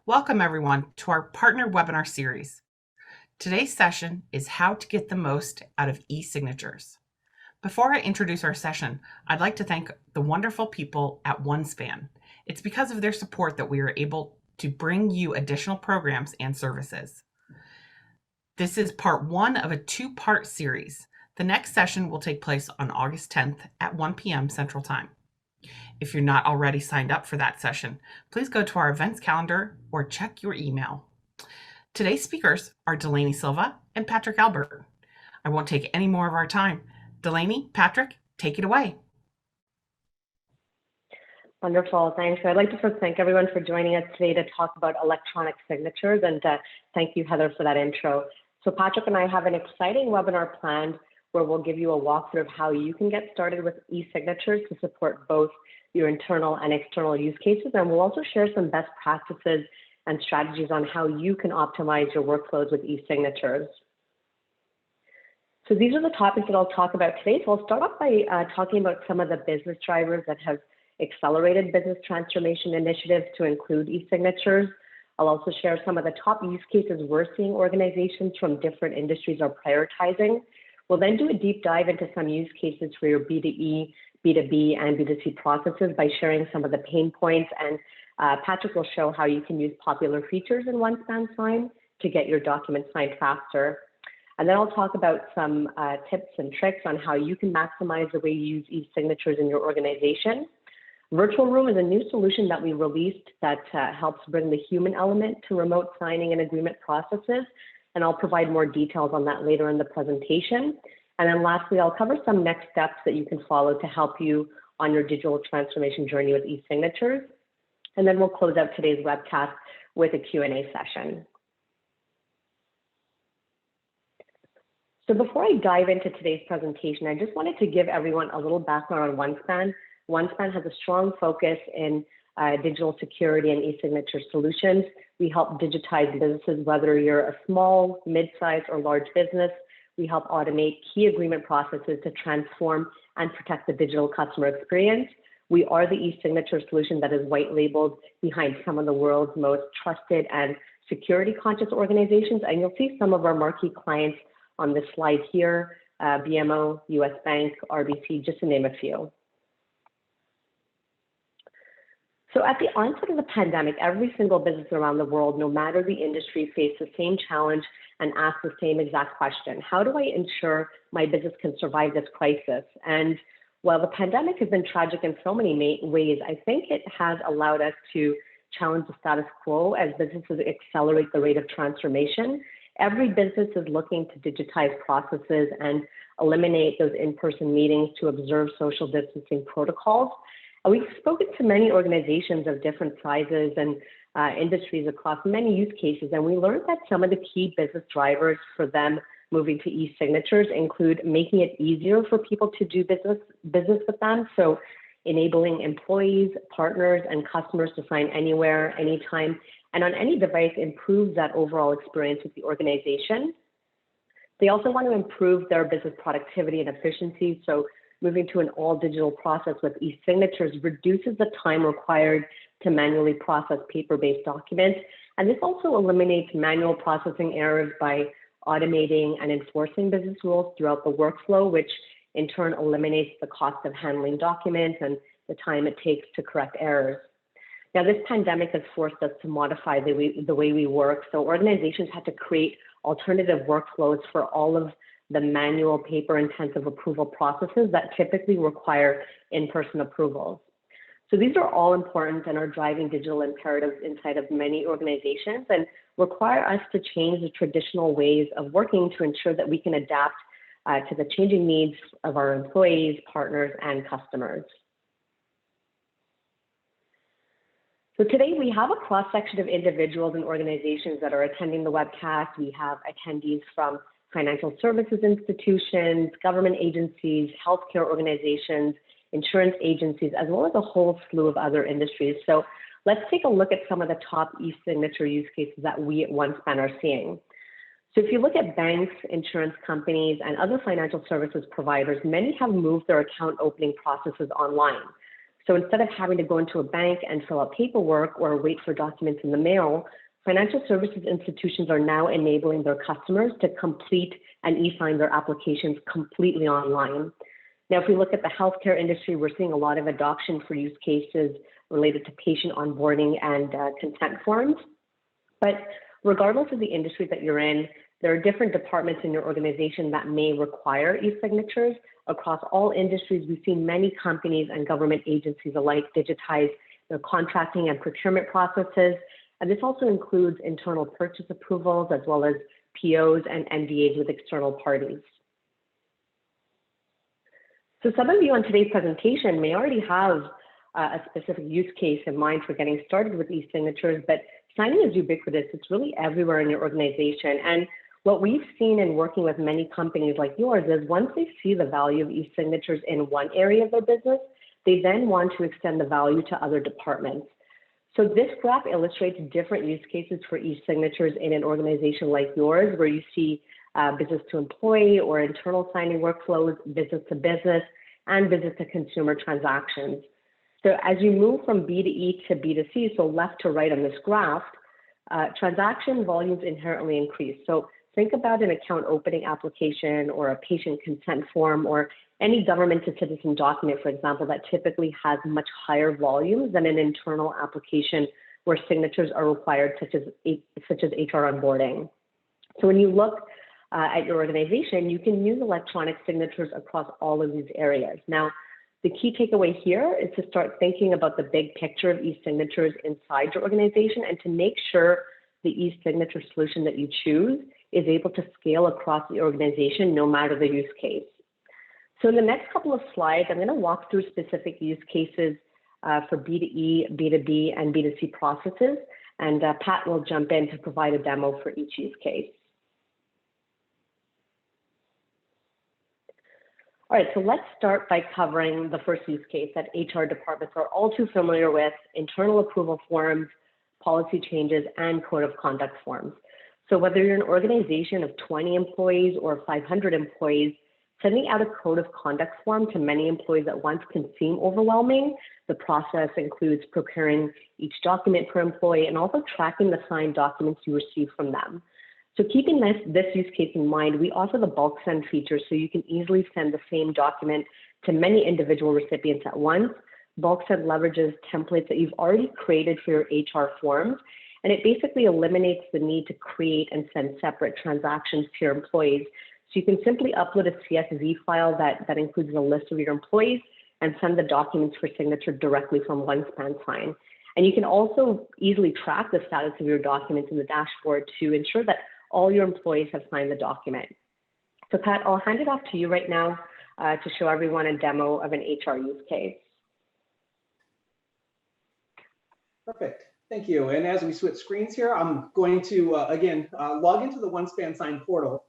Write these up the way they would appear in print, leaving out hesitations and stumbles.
Welcome everyone to our partner webinar series. Today's session is how to get the most out of e-signatures. Before I introduce our session, I'd like to thank the wonderful people at OneSpan. It's because of their support that we are able to bring you additional programs and services. This is part one of a two-part series. The next session will take place on August 10th at 1 p.m. Central Time. If you're not already signed up for that session, please go to our events calendar or check your email. Today's speakers are Delaney Silva and Patrick Albert. I won't take any more of our time. Delaney, Patrick, take it away. Wonderful, thanks. I'd like to first thank everyone for joining us today to talk about electronic signatures, and thank you, Heather, for that intro. So Patrick and I have an exciting webinar planned where we'll give you a walkthrough of how you can get started with e-signatures to support both your internal and external use cases, and we'll also share some best practices and strategies on how you can optimize your workflows with e-signatures. So these are the topics that I'll talk about today. So I'll start off by talking about some of the business drivers that have accelerated business transformation initiatives to include e-signatures. I'll also share some of the top use cases we're seeing organizations from different industries are prioritizing. We'll then do a deep dive into some use cases for your B2E, B2B, and B2C processes by sharing some of the pain points, and Patrick will show how you can use popular features in OneSpan Sign to get your document signed faster. And then I'll talk about some tips and tricks on how you can maximize the way you use e-signatures in your organization. Virtual Room is a new solution that we released that helps bring the human element to remote signing and agreement processes, and I'll provide more details on that later in the presentation. And then lastly, I'll cover some next steps that you can follow to help you on your digital transformation journey with e-signatures. And then we'll close out today's webcast with a Q&A session. So before I dive into today's presentation, I just wanted to give everyone a little background on OneSpan. OneSpan has a strong focus in digital security and e-signature solutions. We help digitize businesses, whether you're a small, mid-sized, or large business. We help automate key agreement processes to transform and protect the digital customer experience. We are the e-signature solution that is white labeled behind some of the world's most trusted and security conscious organizations. And you'll see some of our marquee clients on this slide here, BMO, US Bank, RBC, just to name a few. So at the onset of the pandemic, every single business around the world, no matter the industry, faced the same challenge and asked the same exact question: how do I ensure my business can survive this crisis? And while the pandemic has been tragic in so many ways, I think it has allowed us to challenge the status quo as businesses accelerate the rate of transformation. Every business is looking to digitize processes and eliminate those in-person meetings to observe social distancing protocols. We've spoken to many organizations of different sizes and industries across many use cases, and we learned that some of the key business drivers for them moving to e-signatures include making it easier for people to do business with them. So enabling employees, partners, and customers to sign anywhere, anytime, and on any device improves that overall experience with the organization. They also want to improve their business productivity and efficiency. So moving to an all digital process with e-signatures reduces the time required to manually process paper-based documents. And this also eliminates manual processing errors by automating and enforcing business rules throughout the workflow, which in turn eliminates the cost of handling documents and the time it takes to correct errors. Now, this pandemic has forced us to modify the way we work. So organizations had to create alternative workflows for all of the manual paper-intensive approval processes that typically require in-person approvals. So these are all important and are driving digital imperatives inside of many organizations and require us to change the traditional ways of working to ensure that we can adapt to the changing needs of our employees, partners, and customers. So today we have a cross-section of individuals and organizations that are attending the webcast. We have attendees from financial services institutions, government agencies, healthcare organizations, insurance agencies, as well as a whole slew of other industries. So let's take a look at some of the top e-signature use cases that we at OneSpan are seeing. So if you look at banks, insurance companies, and other financial services providers, many have moved their account opening processes online. So instead of having to go into a bank and fill out paperwork or wait for documents in the mail, financial services institutions are now enabling their customers to complete and e-sign their applications completely online. Now, if we look at the healthcare industry, we're seeing a lot of adoption for use cases related to patient onboarding and consent forms. But regardless of the industry that you're in, there are different departments in your organization that may require e-signatures. Across all industries, we've seen many companies and government agencies alike digitize their contracting and procurement processes. And this also includes internal purchase approvals as well as POs and NDAs with external parties. So some of you on today's presentation may already have a specific use case in mind for getting started with e-signatures, but signing is ubiquitous. It's really everywhere in your organization. And what we've seen in working with many companies like yours is once they see the value of e-signatures in one area of their business, they then want to extend the value to other departments. So this graph illustrates different use cases for e-signatures in an organization like yours, where you see business to employee or internal signing workflows, business to business, and business to consumer transactions. So as you move from B2E to B2C, so left to right on this graph, transaction volumes inherently increase. So think about an account opening application or a patient consent form or any government to citizen document, for example, that typically has much higher volumes than an internal application where signatures are required, such as HR onboarding. So when you look at your organization, you can use electronic signatures across all of these areas. Now, the key takeaway here is to start thinking about the big picture of e-signatures inside your organization and to make sure the e-signature solution that you choose is able to scale across the organization, no matter the use case. So in the next couple of slides, I'm going to walk through specific use cases for B2E, B2B, and B2C processes, and Pat will jump in to provide a demo for each use case. All right, so let's start by covering the first use case that HR departments are all too familiar with: internal approval forms, policy changes, and code of conduct forms. So whether you're an organization of 20 employees or 500 employees, sending out a code of conduct form to many employees at once can seem overwhelming. The process includes preparing each document per employee and also tracking the signed documents you receive from them. So keeping this use case in mind, we offer the bulk send feature so you can easily send the same document to many individual recipients at once. Bulk send leverages templates that you've already created for your HR forms, and it basically eliminates the need to create and send separate transactions to your employees. So you can simply upload a CSV file that includes a list of your employees and send the documents for signature directly from OneSpan Sign. And you can also easily track the status of your documents in the dashboard to ensure that all your employees have signed the document. So Pat, I'll hand it off to you right now to show everyone a demo of an HR use case. Perfect, thank you. And as we switch screens here, I'm going to, again, log into the OneSpan Sign portal.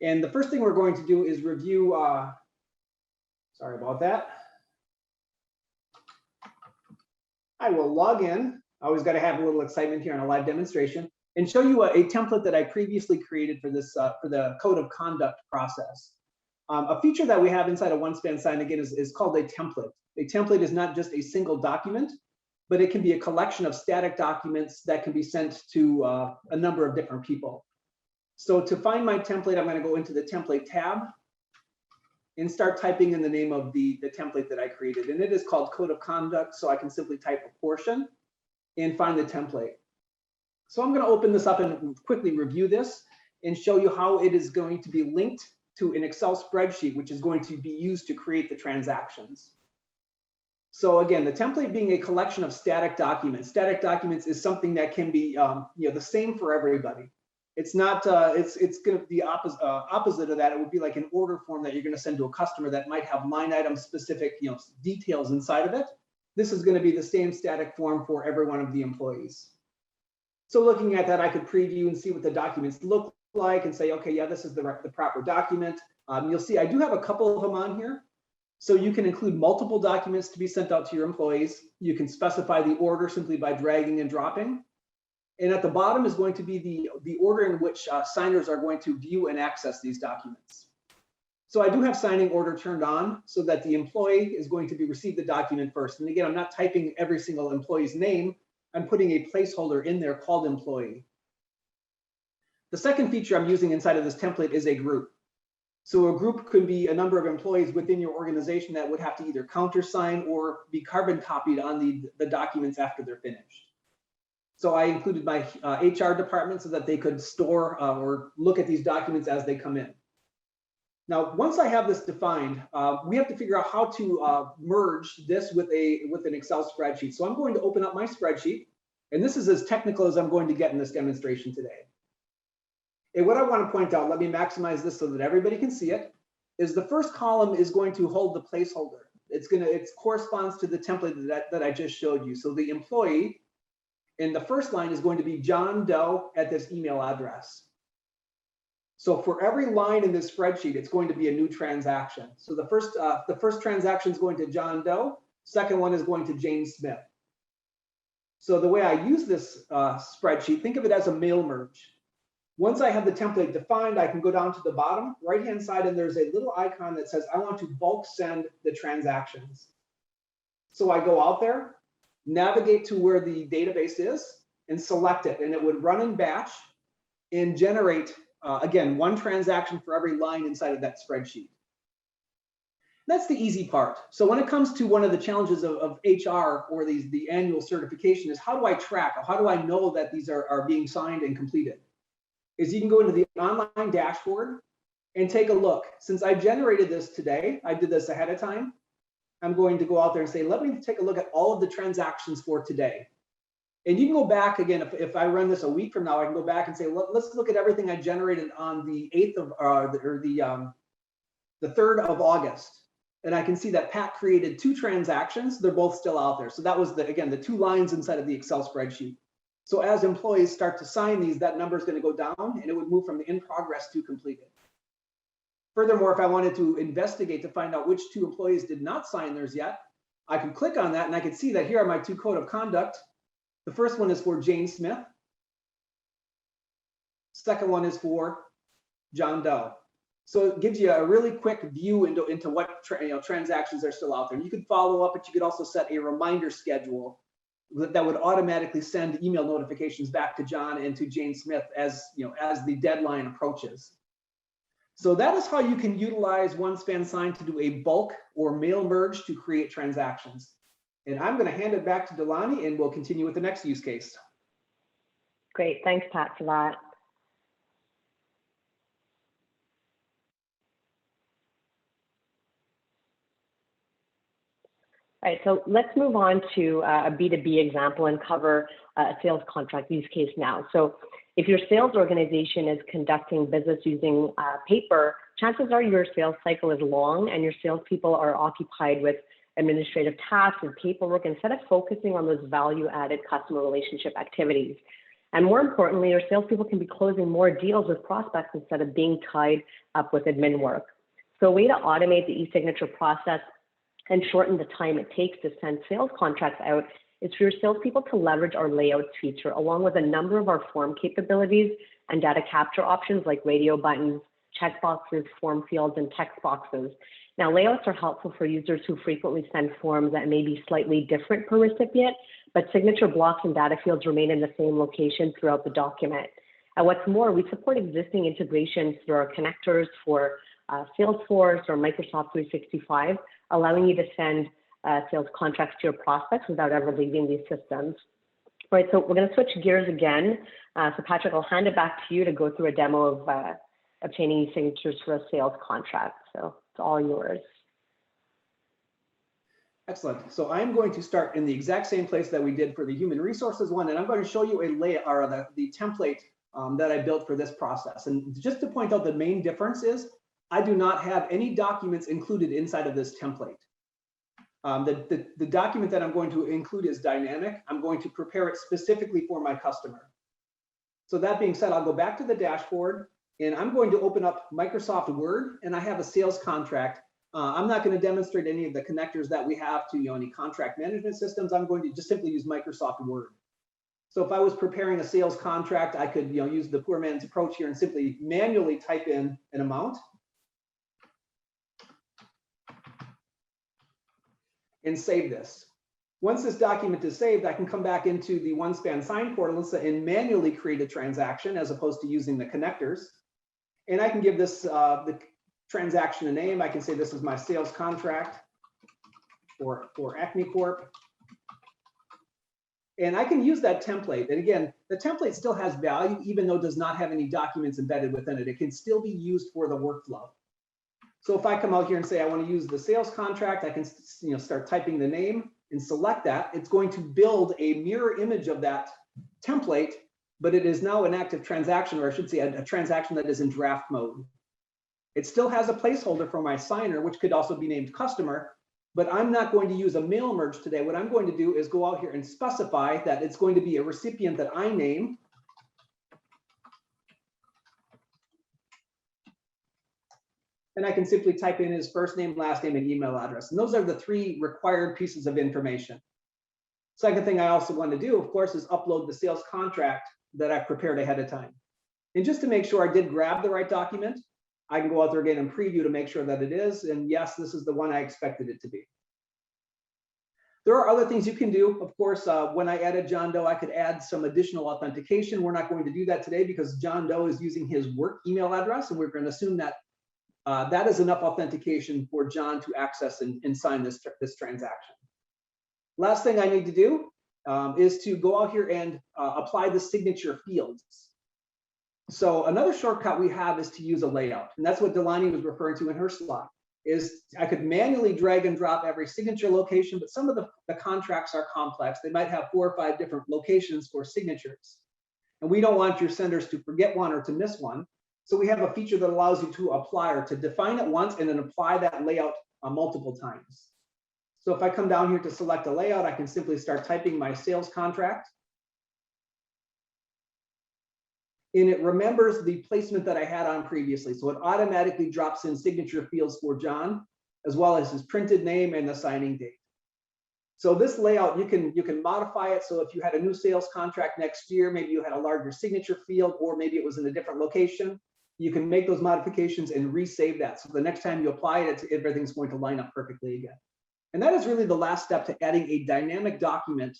And the first thing we're going to do is review, sorry about that. I will log in. I always got to have a little excitement here on a live demonstration, and show you a template that I previously created for this for the code of conduct process. A feature that we have inside of OneSpan Sign, again, is called a template. A template is not just a single document, but it can be a collection of static documents that can be sent to a number of different people. So to find my template, I'm going to go into the template tab and start typing in the name of the template that I created. And it is called code of conduct. So I can simply type a portion and find the template. So I'm going to open this up and quickly review this and show you how it is going to be linked to an Excel spreadsheet, which is going to be used to create the transactions. So again, the template being a collection of static documents. Static documents is something that can be the same for everybody. It's not, it's going to be opposite of that. It would be like an order form that you're going to send to a customer that might have line item specific details inside of it. This is going to be the same static form for every one of the employees. So looking at that, I could preview and see what the documents look like and say, okay, yeah, this is the proper document. You'll see I do have a couple of them on here. So you can include multiple documents to be sent out to your employees. You can specify the order simply by dragging and dropping. And at the bottom is going to be the order in which signers are going to view and access these documents. So I do have signing order turned on so that the employee is going to receive the document first. And again, I'm not typing every single employee's name. I'm putting a placeholder in there called employee. The second feature I'm using inside of this template is a group. So a group could be a number of employees within your organization that would have to either countersign or be carbon copied on the documents after they're finished. So I included my HR department so that they could store or look at these documents as they come in. Now, once I have this defined, we have to figure out how to merge this with an Excel spreadsheet. So I'm going to open up my spreadsheet, and this is as technical as I'm going to get in this demonstration today. And what I want to point out, let me maximize this so that everybody can see it, is the first column is going to hold the placeholder. It corresponds to the template that I just showed you. So the employee in the first line is going to be John Doe at this email address. So for every line in this spreadsheet, it's going to be a new transaction. So the first transaction is going to John Doe. Second one is going to Jane Smith. So the way I use this spreadsheet, think of it as a mail merge. Once I have the template defined, I can go down to the bottom right-hand side, and there's a little icon that says, I want to bulk send the transactions. So I go out there, navigate to where the database is, and select it, and it would run in batch and generate, again, one transaction for every line inside of that spreadsheet. That's the easy part. So when it comes to one of the challenges of HR or the annual certification is how do I track, or how do I know that these are being signed and completed? Is you can go into the online dashboard and take a look. Since I generated this today, I did this ahead of time, I'm going to go out there and say, let me take a look at all of the transactions for today. And you can go back again, if I run this a week from now, I can go back and say, let's look at everything I generated on the 8th of, the 3rd of August. And I can see that Pat created 2 transactions. They're both still out there. So that was, again, the 2 lines inside of the Excel spreadsheet. So as employees start to sign these, that number is going to go down and it would move from in progress to completed. Furthermore, if I wanted to investigate to find out which 2 employees did not sign theirs yet, I could click on that and I could see that here are my 2 code of conduct. The first one is for Jane Smith. Second one is for John Doe. So it gives you a really quick view into what transactions are still out there. And you could follow up, but you could also set a reminder schedule that would automatically send email notifications back to John and to Jane Smith as the deadline approaches. So that is how you can utilize OneSpan Sign to do a bulk or mail merge to create transactions. And I'm going to hand it back to Delani, and we'll continue with the next use case. Great, thanks, Pat, for that. All right, so let's move on to a B2B example and cover a sales contract use case now. So if your sales organization is conducting business using paper, chances are your sales cycle is long and your salespeople are occupied with administrative tasks and paperwork instead of focusing on those value-added customer relationship activities. And more importantly, your salespeople can be closing more deals with prospects instead of being tied up with admin work. So a way to automate the e-signature process and shorten the time it takes to send sales contracts out is for your salespeople to leverage our layouts feature along with a number of our form capabilities and data capture options like radio buttons, checkboxes, form fields, and text boxes. Now, layouts are helpful for users who frequently send forms that may be slightly different per recipient, but signature blocks and data fields remain in the same location throughout the document. And what's more, we support existing integrations through our connectors for Salesforce or Microsoft 365, allowing you to send sales contracts to your prospects without ever leaving these systems. All right, so we're going to switch gears again. So Patrick, I'll hand it back to you to go through a demo of obtaining e-signatures for a sales contract. So it's all yours. Excellent. So I'm going to start in the exact same place that we did for the human resources one, and I'm going to show you a layout or the template that I built for this process. And just to point out, the main difference is I do not have any documents included inside of this template. The document that I'm going to include is dynamic. I'm going to prepare it specifically for my customer. So that being said, I'll go back to the dashboard and I'm going to open up Microsoft Word, and I have a sales contract. I'm not going to demonstrate any of the connectors that we have to any contract management systems. I'm going to just simply use Microsoft Word. So if I was preparing a sales contract, I could use the poor man's approach here and simply manually type in an amount. and save this. Once this document is saved, I can come back into the OneSpan sign portal and manually create a transaction as opposed to using the connectors. And I can give this the transaction a name. I can say this is my sales contract for Acme Corp. And I can use that template. And again, the template still has value, even though it does not have any documents embedded within it. It can still be used for the workflow. So if I come out here and say I want to use the sales contract, I can start typing the name and select that. It's going to build a mirror image of that template, but it is now an active transaction, or I should say a transaction that is in draft mode. It still has a placeholder for my signer, which could also be named customer, but I'm not going to use a mail merge today. What I'm going to do is go out here and specify that it's going to be a recipient that I name. And I can simply type in his first name, last name, and email address. And those are the 3 required pieces of information. Second thing I also want to do, of course, is upload the sales contract that I prepared ahead of time. And just to make sure I did grab the right document, I can go out there again and preview to make sure that it is. And yes, this is the one I expected it to be. There are other things you can do. Of course, when I added John Doe, I could add some additional authentication. We're not going to do that today because John Doe is using his work email address, and we're going to assume that that is enough authentication for John to access and sign this transaction. Last thing I need to do is to go out here and apply the signature fields. So another shortcut we have is to use a layout. And that's what Delaney was referring to in her slide, is I could manually drag and drop every signature location, but some of the contracts are complex. They might have 4 or 5 different locations for signatures. And we don't want your senders to forget one or to miss one. So we have a feature that allows you to apply or to define it once and then apply that layout multiple times. So if I come down here to select a layout, I can simply start typing my sales contract. And it remembers the placement that I had on previously. So it automatically drops in signature fields for John, as well as his printed name and the signing date. So this layout, you can modify it. So if you had a new sales contract next year, maybe you had a larger signature field, or maybe it was in a different location, you can make those modifications and resave that. So the next time you apply it, everything's going to line up perfectly again. And that is really the last step to adding a dynamic document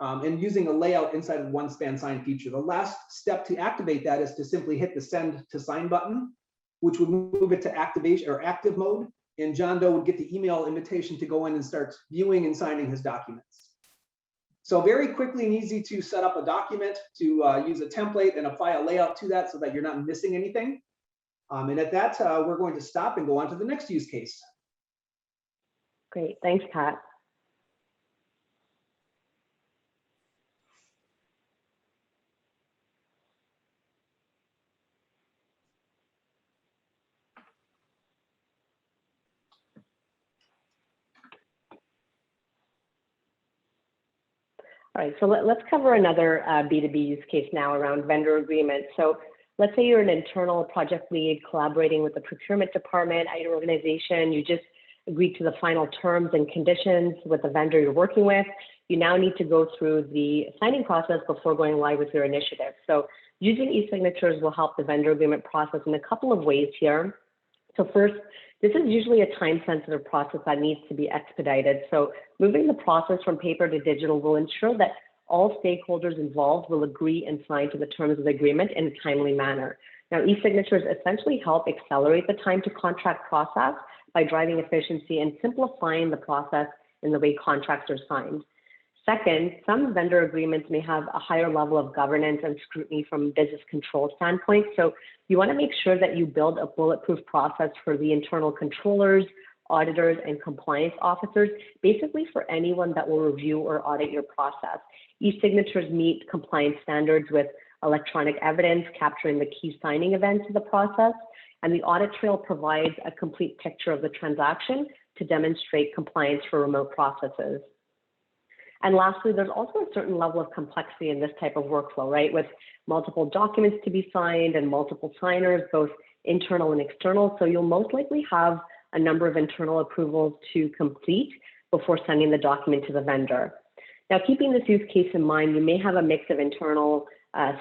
and using a layout inside of OneSpan sign feature. The last step to activate that is to simply hit the send to sign button, which would move it to activation or active mode. And John Doe would get the email invitation to go in and start viewing and signing his documents. So very quickly and easy to set up a document, to use a template and apply a layout to that so that you're not missing anything. And at that, we're going to stop and go on to the next use case. Great, thanks, Pat. All right, so let's cover another B2B use case now around vendor agreements. So let's say you're an internal project lead collaborating with the procurement department at your organization. You just agreed to the final terms and conditions with the vendor you're working with. You now need to go through the signing process before going live with your initiative. So using e-signatures will help the vendor agreement process in a couple of ways here. So first, this is usually a time-sensitive process that needs to be expedited. So moving the process from paper to digital will ensure that all stakeholders involved will agree and sign to the terms of the agreement in a timely manner. Now, e-signatures essentially help accelerate the time to contract process by driving efficiency and simplifying the process in the way contracts are signed. Second, some vendor agreements may have a higher level of governance and scrutiny from business control standpoint. So you want to make sure that you build a bulletproof process for the internal controllers, auditors, and compliance officers, basically for anyone that will review or audit your process. E-signatures meet compliance standards with electronic evidence capturing the key signing events of the process, and the audit trail provides a complete picture of the transaction to demonstrate compliance for remote processes. And lastly, there's also a certain level of complexity in this type of workflow, right? With multiple documents to be signed and multiple signers, both internal and external. So you'll most likely have a number of internal approvals to complete before sending the document to the vendor. Now, keeping this use case in mind, you may have a mix of internal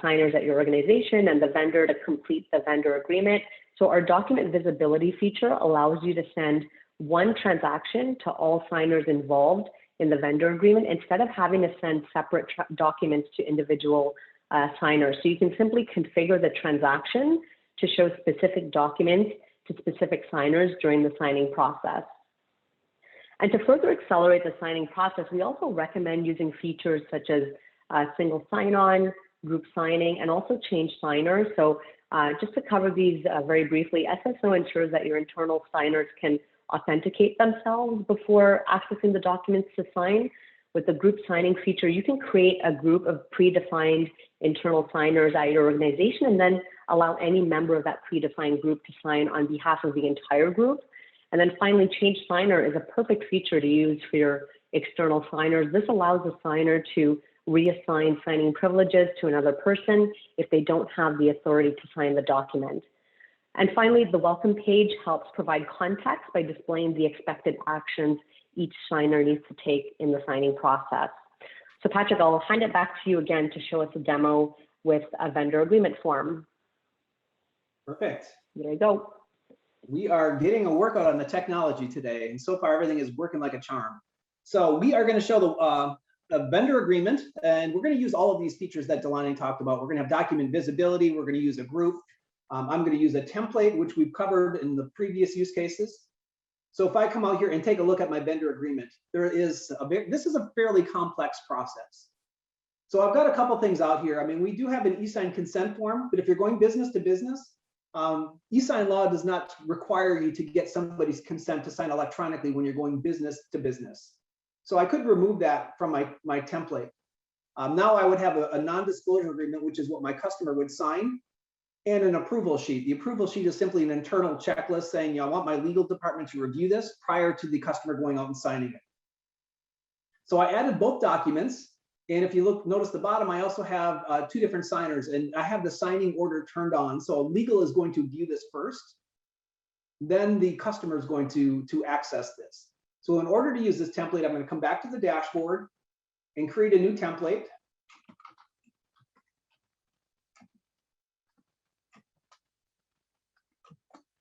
signers at your organization and the vendor to complete the vendor agreement. So our document visibility feature allows you to send one transaction to all signers involved in the vendor agreement instead of having to send separate documents to individual signers. So you can simply configure the transaction to show specific documents to specific signers during the signing process. And to further accelerate the signing process, we also recommend using features such as single sign-on, group signing, and also change signers. So just to cover these very briefly, SSO ensures that your internal signers can authenticate themselves before accessing the documents to sign. With the group signing feature, you can create a group of predefined internal signers at your organization and then allow any member of that predefined group to sign on behalf of the entire group. And then finally, change signer is a perfect feature to use for your external signers. This allows the signer to reassign signing privileges to another person if they don't have the authority to sign the document. And finally, the welcome page helps provide context by displaying the expected actions each signer needs to take in the signing process. So Patrick, I'll hand it back to you again to show us a demo with a vendor agreement form. Perfect. There you go. We are getting a workout on the technology today, and so far everything is working like a charm. So we are going to show the vendor agreement, and we're going to use all of these features that Delaney talked about. We're going to have document visibility. We're going to use a group. I'm going to use a template, which we've covered in the previous use cases. So if I come out here and take a look at my vendor agreement, this is a fairly complex process. So I've got a couple things out here. I mean, we do have an e-sign consent form, but if you're going business to business, e-sign law does not require you to get somebody's consent to sign electronically when you're going business to business. So I could remove that from my template. Now I would have a non-disclosure agreement, which is what my customer would sign, and an approval sheet. The approval sheet is simply an internal checklist saying, I want my legal department to review this prior to the customer going out and signing it. So I added both documents. And if you notice the bottom, I also have two different signers, and I have the signing order turned on. So legal is going to view this first, then the customer is going to access this. So in order to use this template, I'm going to come back to the dashboard and create a new template.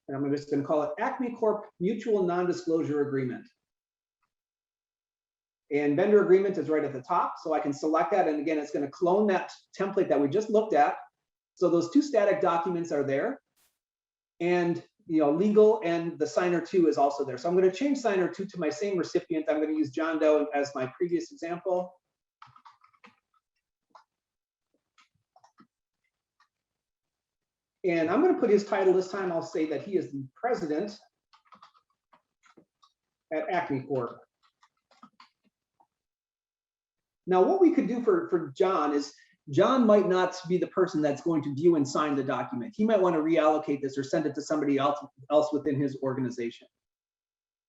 And I'm just going to call it Acme Corp Mutual Non-Disclosure Agreement. And vendor agreement is right at the top, so I can select that. And again, it's going to clone that template that we just looked at. So those two static documents are there. And legal and the signer 2 is also there. So I'm going to change signer 2 to my same recipient. I'm going to use John Doe as my previous example. And I'm going to put his title this time. I'll say that he is the president at Acme Corp. Now, what we could do for John is John might not be the person that's going to view and sign the document. He might want to reallocate this or send it to somebody else within his organization.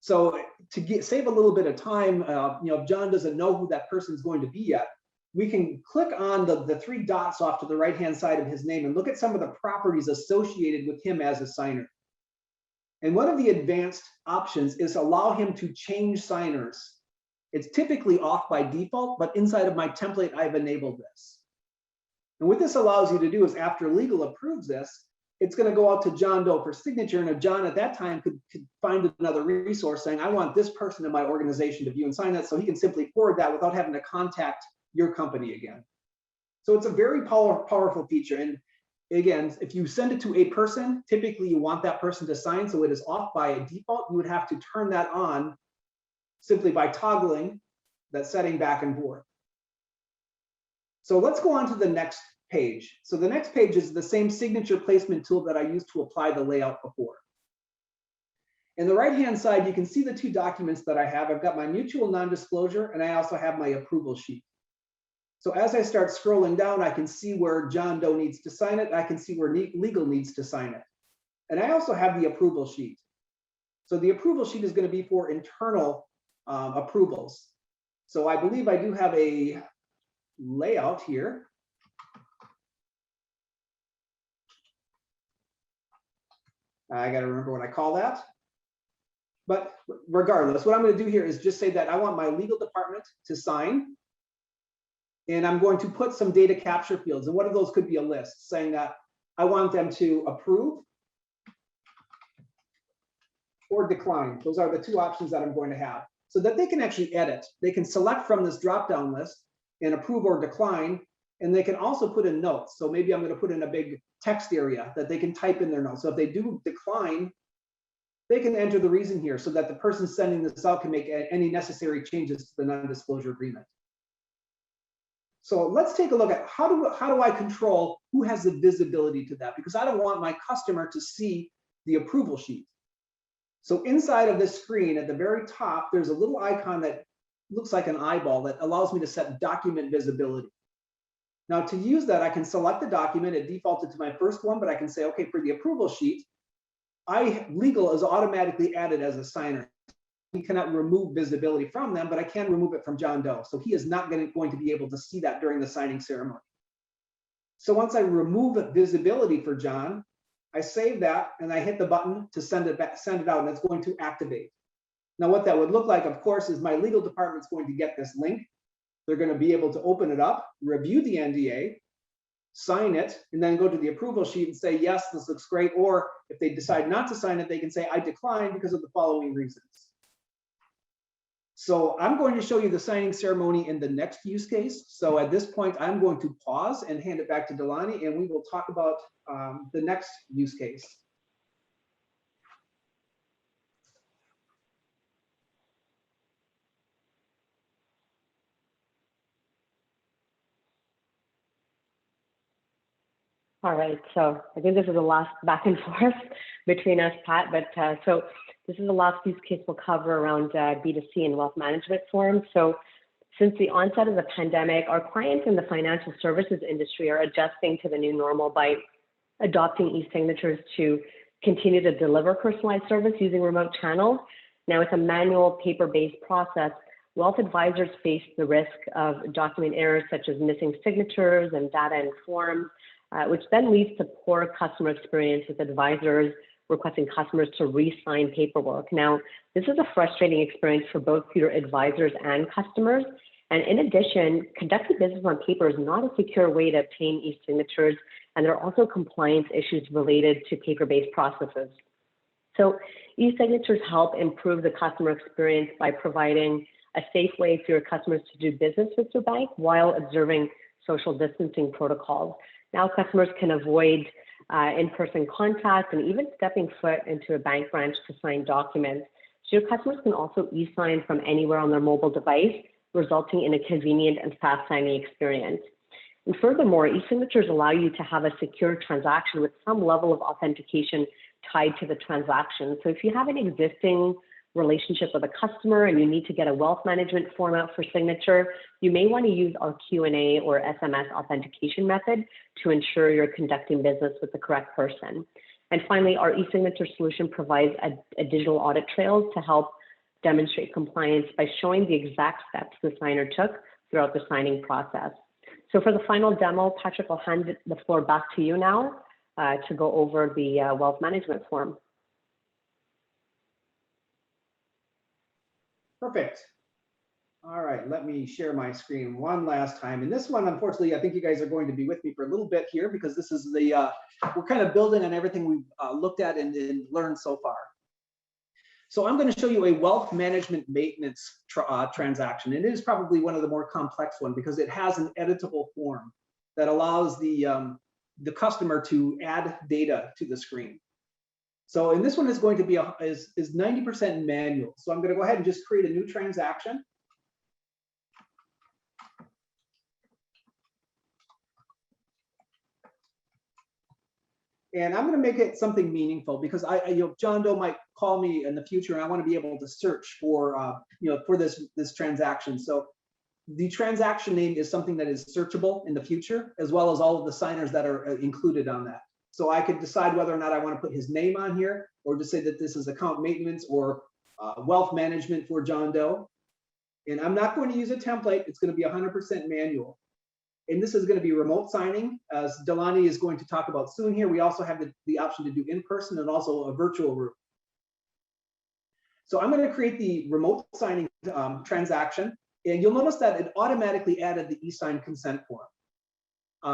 So to save a little bit of time, if John doesn't know who that person is going to be yet, we can click on the three dots off to the right-hand side of his name and look at some of the properties associated with him as a signer. And one of the advanced options is allow him to change signers. It's typically off by default, but inside of my template, I've enabled this. And what this allows you to do is after legal approves this, it's going to go out to John Doe for signature. And if John at that time could find another resource saying, I want this person in my organization to view and sign that, so he can simply forward that without having to contact your company again. So it's a very powerful feature. And again, if you send it to a person, typically you want that person to sign, so it is off by default. You would have to turn that on simply by toggling that setting back and forth. So let's go on to the next page. So the next page is the same signature placement tool that I used to apply the layout before. In the right-hand side, you can see the two documents that I have. I've got my mutual non-disclosure, and I also have my approval sheet. So as I start scrolling down, I can see where John Doe needs to sign it. I can see where legal needs to sign it. And I also have the approval sheet. So the approval sheet is going to be for internal approvals. So I believe I do have a layout here. I got to remember what I call that. But regardless, what I'm going to do here is just say that I want my legal department to sign. And I'm going to put some data capture fields. And one of those could be a list saying that I want them to approve, or decline. Those are the two options that I'm going to have so that they can actually edit. They can select from this drop-down list and approve or decline, and they can also put in notes. So maybe I'm going to put in a big text area that they can type in their notes. So if they do decline, they can enter the reason here so that the person sending this out can make any necessary changes to the non-disclosure agreement. So let's take a look at how do I control who has the visibility to that, because I don't want my customer to see the approval sheet. So inside of this screen at the very top, there's a little icon that looks like an eyeball that allows me to set document visibility. Now to use that, I can select the document. It defaulted to my first one, but I can say, okay, for the approval sheet, legal is automatically added as a signer. We cannot remove visibility from them, but I can remove it from John Doe. So he is not going to be able to see that during the signing ceremony. So once I remove visibility for John, I save that and I hit the button to send it out, and it's going to activate. Now what that would look like, of course, is my legal department's going to get this link. They're going to be able to open it up, review the NDA, sign it, and then go to the approval sheet and say, yes, this looks great. Or if they decide not to sign it, they can say, I decline because of the following reasons. So I'm going to show you the signing ceremony in the next use case. So at this point, I'm going to pause and hand it back to Delani, and we will talk about the next use case. All right, so I think this is the last back and forth between us, Pat, but so this is the last use case we'll cover around B2C and wealth management forms. So since the onset of the pandemic, our clients in the financial services industry are adjusting to the new normal by adopting e-signatures to continue to deliver personalized service using remote channels. Now it's a manual paper-based process. Wealth advisors face the risk of document errors such as missing signatures and data in forms, which then leads to poor customer experience with advisors requesting customers to re-sign paperwork. Now, this is a frustrating experience for both your advisors and customers. And in addition, conducting business on paper is not a secure way to obtain e-signatures, and there are also compliance issues related to paper-based processes. So e-signatures help improve the customer experience by providing a safe way for your customers to do business with your bank while observing social distancing protocols. Now customers can avoid in-person contact and even stepping foot into a bank branch to sign documents. So your customers can also e-sign from anywhere on their mobile device, resulting in a convenient and fast signing experience. And furthermore, e-signatures allow you to have a secure transaction with some level of authentication tied to the transaction. So if you have an existing relationship with a customer and you need to get a wealth management form out for signature, you may want to use our Q&A or SMS authentication method to ensure you're conducting business with the correct person. And finally, our e-signature solution provides a digital audit trail to help demonstrate compliance by showing the exact steps the signer took throughout the signing process. So for the final demo, Patrick, I'll hand the floor back to you now to go over the wealth management form. Perfect. All right, let me share my screen one last time. And this one, unfortunately, I think you guys are going to be with me for a little bit here because this is the, we're kind of building on everything we've looked at and learned so far. So I'm going to show you a wealth management maintenance transaction. And it is probably one of the more complex ones because it has an editable form that allows the customer to add data to the screen. So, and this one is going to be is 90% manual. So I'm going to go ahead and just create a new transaction. And I'm going to make it something meaningful because John Doe might call me in the future, and I want to be able to search for, for this transaction. So the transaction name is something that is searchable in the future, as well as all of the signers that are included on that. So I could decide whether or not I want to put his name on here, or just say that this is account maintenance or wealth management for John Doe. And I'm not going to use a template. It's going to be 100% manual. And this is going to be remote signing, as Delani is going to talk about soon here. We also have the option to do in-person and also a virtual room. So I'm going to create the remote signing transaction. And you'll notice that it automatically added the e-sign consent form.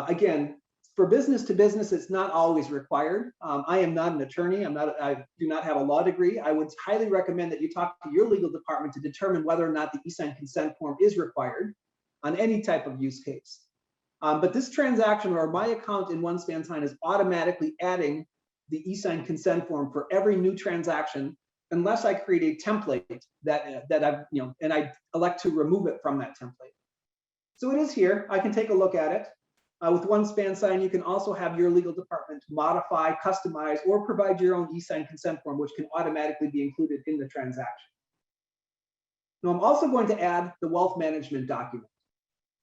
Again, For business to business, it's not always required. I am not an attorney. I do not have a law degree. I would highly recommend that you talk to your legal department to determine whether or not the e-sign consent form is required on any type of use case. But this transaction or my account in OneSpan Sign is automatically adding the e-sign consent form for every new transaction, unless I create a template that I've, and I elect to remove it from that template. So it is here. I can take a look at it. With OneSpan Sign, you can also have your legal department modify, customize, or provide your own e-sign consent form, which can automatically be included in the transaction. Now, I'm also going to add the wealth management document.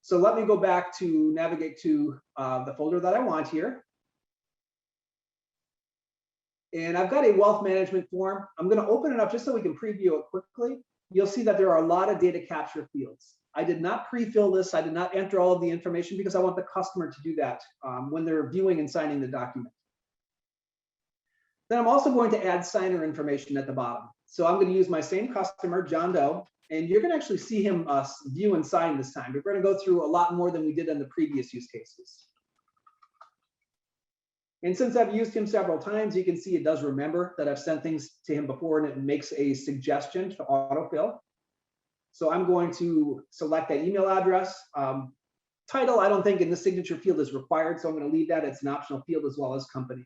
So let me go back to navigate to the folder that I want here. And I've got a wealth management form. I'm going to open it up just so we can preview it quickly. You'll see that there are a lot of data capture fields. I did not pre-fill this. I did not enter all of the information because I want the customer to do that when they're viewing and signing the document. Then I'm also going to add signer information at the bottom. So I'm going to use my same customer, John Doe, and you're going to actually see him view and sign this time. We're going to go through a lot more than we did in the previous use cases. And since I've used him several times, you can see it does remember that I've sent things to him before, and it makes a suggestion to autofill. So I'm going to select that email address. Title, I don't think in the signature field is required, so I'm going to leave that. It's an optional field, as well as company.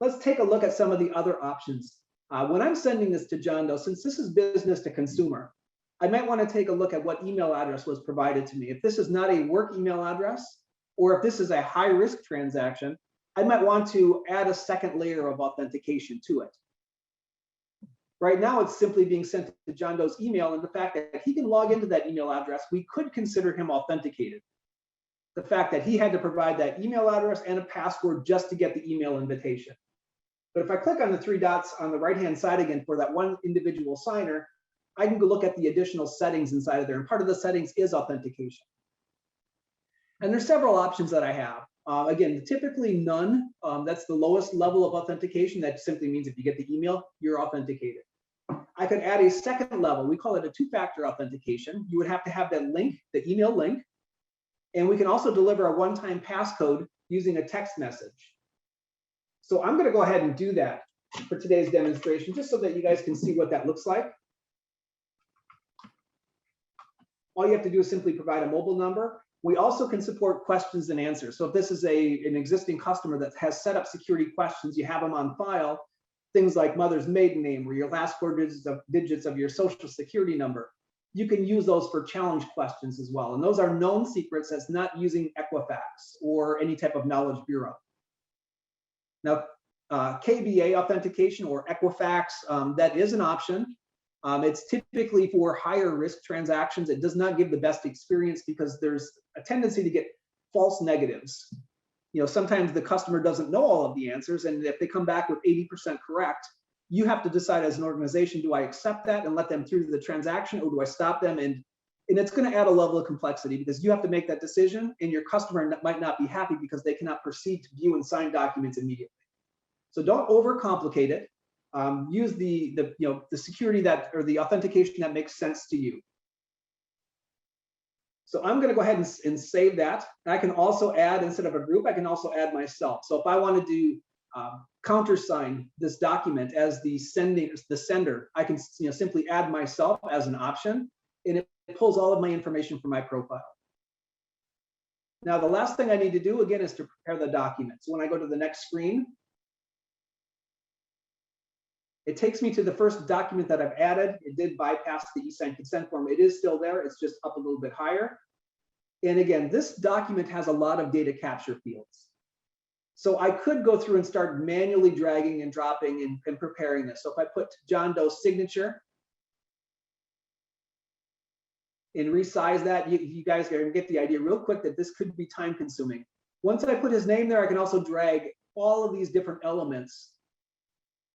Let's take a look at some of the other options. When I'm sending this to John Doe, since this is business to consumer, I might want to take a look at what email address was provided to me. If this is not a work email address, or if this is a high-risk transaction, I might want to add a second layer of authentication to it. Right now, it's simply being sent to John Doe's email, and the fact that he can log into that email address, we could consider him authenticated. The fact that he had to provide that email address and a password just to get the email invitation. But if I click on the three dots on the right-hand side again for that one individual signer, I can go look at the additional settings inside of there, and part of the settings is authentication. And there's several options that I have. Again, typically none. That's the lowest level of authentication. That simply means if you get the email, you're authenticated. I could add a second level. We call it a two-factor authentication. You would have to have that link, the email link. And we can also deliver a one-time passcode using a text message. So I'm going to go ahead and do that for today's demonstration, just so that you guys can see what that looks like. All you have to do is simply provide a mobile number. We also can support questions and answers. So if this is an existing customer that has set up security questions, you have them on file, things like mother's maiden name or your last four digits of your social security number. You can use those for challenge questions as well. And those are known secrets as not using Equifax or any type of knowledge bureau. Now, KBA authentication or Equifax, that is an option. It's typically for higher risk transactions. It does not give the best experience because there's a tendency to get false negatives. Sometimes the customer doesn't know all of the answers, and if they come back with 80% correct, you have to decide as an organization, do I accept that and let them through the transaction, or do I stop them? And it's going to add a level of complexity because you have to make that decision, and your customer might not be happy because they cannot proceed to view and sign documents immediately. So don't overcomplicate it. Use the security or the authentication that makes sense to you. So I'm going to go ahead and save that. I can also add, instead of a group, I can also add myself. So if I wanted to countersign this document as the sender, I can simply add myself as an option, and it pulls all of my information from my profile. Now, the last thing I need to do, again, is to prepare the document. So when I go to the next screen, it takes me to the first document that I've added. It did bypass the e-sign consent form. It is still there. It's just up a little bit higher. And again, this document has a lot of data capture fields. So I could go through and start manually dragging and dropping and preparing this. So if I put John Doe's signature and resize that, you guys are going to get the idea real quick that this could be time consuming. Once I put his name there, I can also drag all of these different elements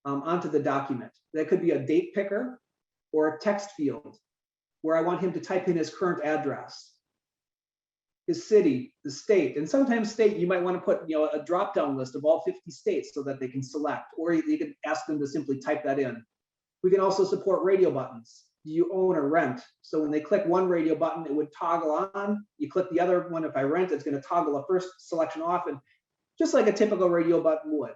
onto the document. That could be a date picker or a text field where I want him to type in his current address, his city, the state, and sometimes state, you might want to put a drop-down list of all 50 states so that they can select, or you can ask them to simply type that in. We can also support radio buttons. Do you own or rent? So when they click one radio button, it would toggle on. You click the other one, if I rent, it's going to toggle the first selection off, and just like a typical radio button would.